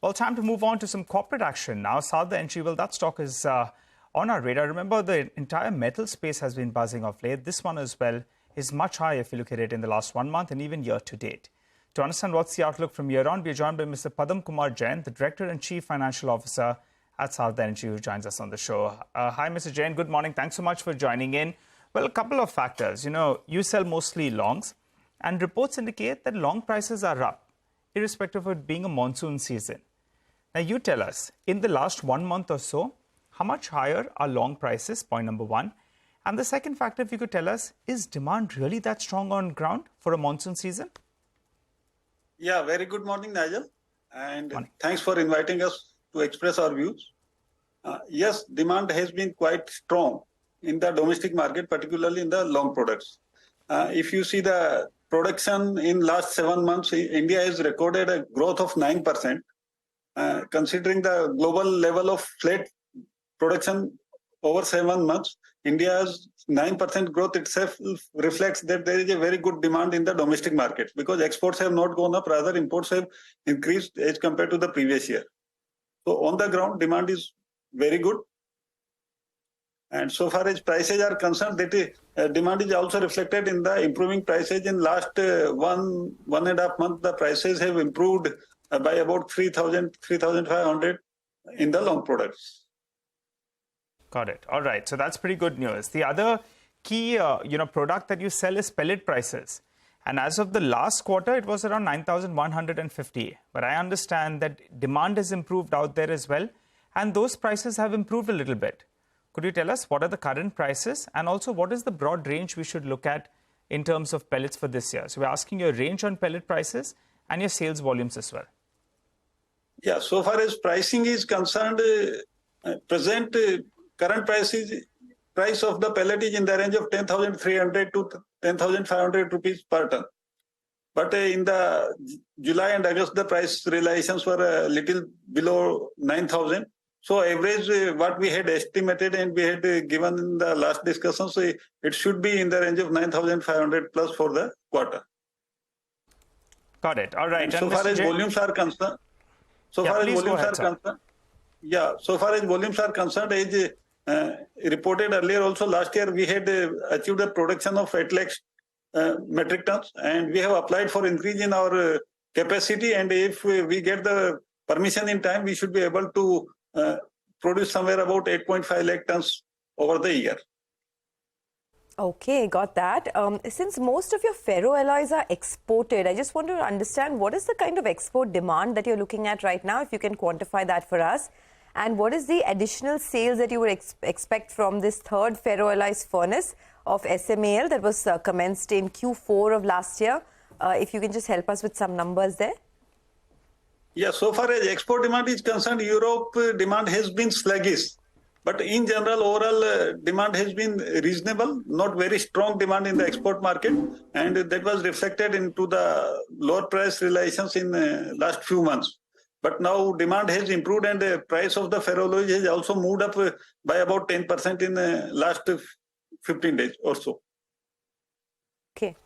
Well, time to move on to some corporate action now. Sarda Energy, well, that stock is on our radar. Remember, the entire metal space has been buzzing of late. This one as well is much higher if you look at it in the last 1 month and even year to date. To understand what's the outlook from here on, we are joined by Mr. Padam Kumar Jain, the Director and Chief Financial Officer at Sarda Energy, who joins us on the show. Hi, Mr. Jain. Good morning. Thanks so much for joining in. Well, a couple of factors. You sell mostly longs, and reports indicate that long prices are up, irrespective of it being a monsoon season. Now, you tell us, in the last 1 month or so, how much higher are long prices, point number one. And the second factor, if you could tell us, is demand really that strong on ground for a monsoon season? Yeah, very good morning, Nigel. And thanks for inviting us to express our views. Yes, demand has been quite strong in the domestic market, particularly in the long products. If you see the production in last 7 months, India has recorded a growth of 9%. Considering the global level of flat production over 7 months, India's 9% growth itself reflects that there is a very good demand in the domestic market, because exports have not gone up, rather imports have increased as compared to the previous year. So on the ground, demand is very good. And so far as prices are concerned, that demand is also reflected in the improving prices. In last 1.5 months, the prices have improved by about 3,000, 3,500 in the long products. Got it. All right. So that's pretty good news. The other key, product that you sell is pellet prices. And as of the last quarter, it was around 9,150. But I understand that demand has improved out there as well. And those prices have improved a little bit. Could you tell us what are the current prices? And also, what is the broad range we should look at in terms of pellets for this year? So we're asking your range on pellet prices and your sales volumes as well. Yeah, so far as pricing is concerned, current price of the pellet is in the range of 10,300 to 10,500 rupees per ton. But in the July and August, the price realizations were a little below 9,000. So average, what we had estimated and we had given in the last discussion, so it should be in the range of 9,500 plus for the quarter. Got it. All right. And so far as volumes are concerned, as reported earlier also, last year we had achieved a production of 8 lakhs metric tons, and we have applied for increase in our capacity, and if we get the permission in time, we should be able to produce somewhere about 8.5 lakh tons over the year. Okay, got that. Since most of your ferro alloys are exported, I just want to understand what is the kind of export demand that you're looking at right now, if you can quantify that for us. And what is the additional sales that you would expect from this third ferroalloys furnace of SMAL that was commenced in Q4 of last year? If you can just help us with some numbers there. Yeah, so far as export demand is concerned, Europe demand has been sluggish. But in general, overall demand has been reasonable, not very strong demand in the export market. And that was reflected into the lower price realizations in last few months. But now demand has improved, and the price of the ferroalloys has also moved up by about 10% in the last 15 days or so. Okay.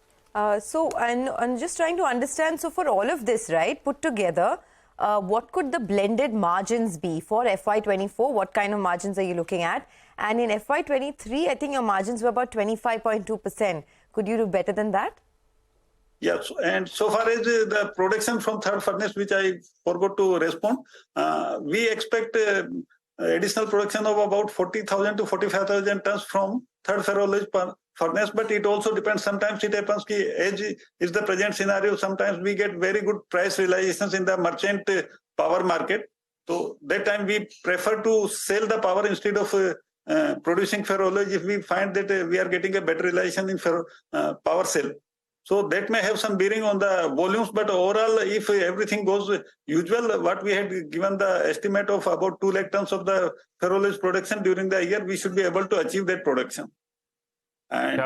So I'm just trying to understand, so for all of this, right, put together, what could the blended margins be for FY24? What kind of margins are you looking at? And in FY23, I think your margins were about 25.2%. Could you do better than that? Yes, and so far as the production from third furnace, which I forgot to respond, we expect additional production of about 40,000 to 45,000 tons from third ferroalloys furnace, but it also depends. Sometimes it happens, as is the present scenario, sometimes we get very good price realizations in the merchant power market. So that time we prefer to sell the power instead of producing ferroalloys if we find that we are getting a better realization in power sale. So that may have some bearing on the volumes, but overall, if everything goes usual, what we had given the estimate of about 2 lakh tons of the ferroalloys production during the year, we should be able to achieve that production. And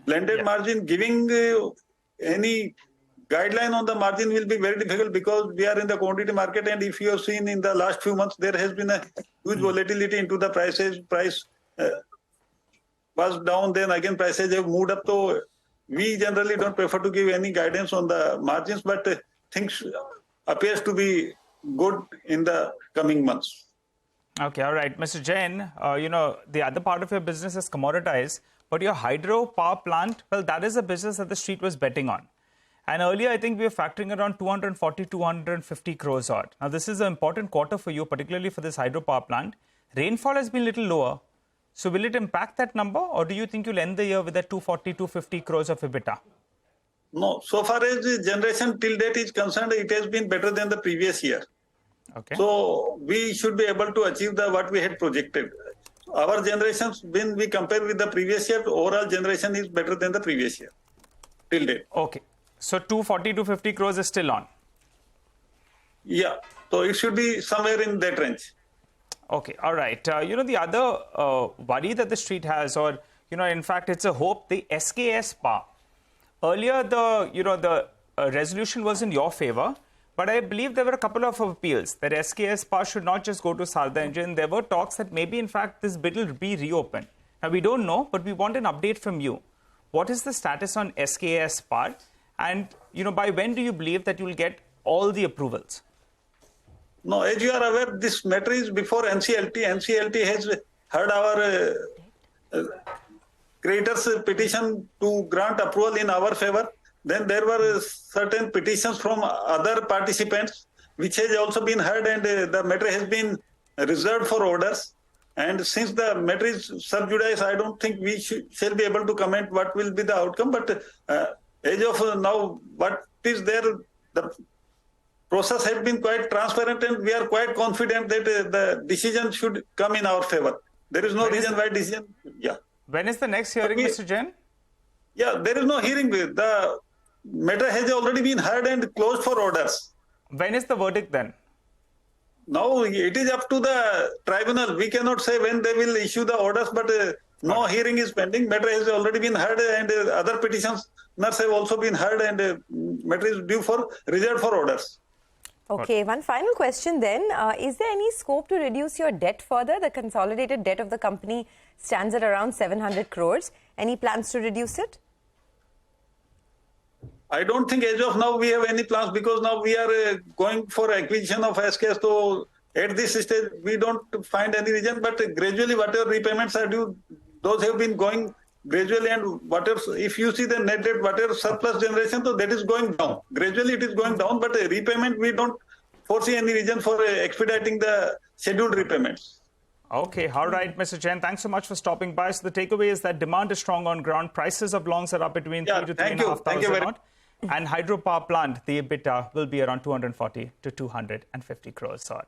blended margin, giving any guideline on the margin will be very difficult, because we are in the commodity market, and if you have seen in the last few months, there has been a huge volatility into the prices. Price was down, then again prices have moved up. So we generally don't prefer to give any guidance on the margins, but things appears to be good in the coming months. Okay, all right. Mr. Jain, the other part of your business is commoditized, but your hydro power plant, well, that is a business that the street was betting on. And earlier, I think we were factoring around 240, 250 crores odd. Now, this is an important quarter for you, particularly for this hydro power plant. Rainfall has been a little lower. So will it impact that number, or do you think you'll end the year with that 240, 250 crores of EBITDA? No, so far as the generation till date is concerned, it has been better than the previous year. Okay. So we should be able to achieve what we had projected. Our generations, when we compare with the previous year, overall generation is better than the previous year till date. Okay. So 240, 250 crores is still on. Yeah. So it should be somewhere in that range. Okay. All right. The other worry that the street has, or, in fact, it's a hope, the SKS power. Earlier, the resolution was in your favor, but I believe there were a couple of appeals that SKS power should not just go to Sarda Energy, and there were talks that maybe, in fact, this bid will be reopened. Now, we don't know, but we want an update from you. What is the status on SKS power? And, by when do you believe that you will get all the approvals? No, as you are aware, this matter is before NCLT. NCLT has heard our creditors' petition to grant approval in our favor. Then there were certain petitions from other participants, which has also been heard, and the matter has been reserved for orders. And since the matter is sub judice, I don't think we shall be able to comment what will be the outcome. But as of now, what is there, the process has been quite transparent, and we are quite confident that the decision should come in our favor. There is no reason why decision. Yeah. When is the next hearing, Mr. Jain? Yeah, there is no hearing. The matter has already been heard and closed for orders. When is the verdict then? Now it is up to the tribunal. We cannot say when they will issue the orders, but no hearing is pending. Matter has already been heard, and other petitions have also been heard, and matter is due for reserved for orders. Okay, one final question then. Is there any scope to reduce your debt further? The consolidated debt of the company stands at around 700 crores. Any plans to reduce it? I don't think as of now we have any plans, because now we are going for acquisition of SKS. So at this stage, we don't find any reason. But gradually, whatever repayments are due, those have been going gradually. And whatever, if you see the net debt, whatever surplus generation, so that is going down. Gradually, it is going down. But repayment, we don't foresee any reason for expediting the scheduled repayments. Okay, all right, Mr. Jain, thanks so much for stopping by. So the takeaway is that demand is strong on ground. Prices of longs are up between 3 to 3,500. And hydropower plant, the EBITDA will be around 240 to 250 crores odd.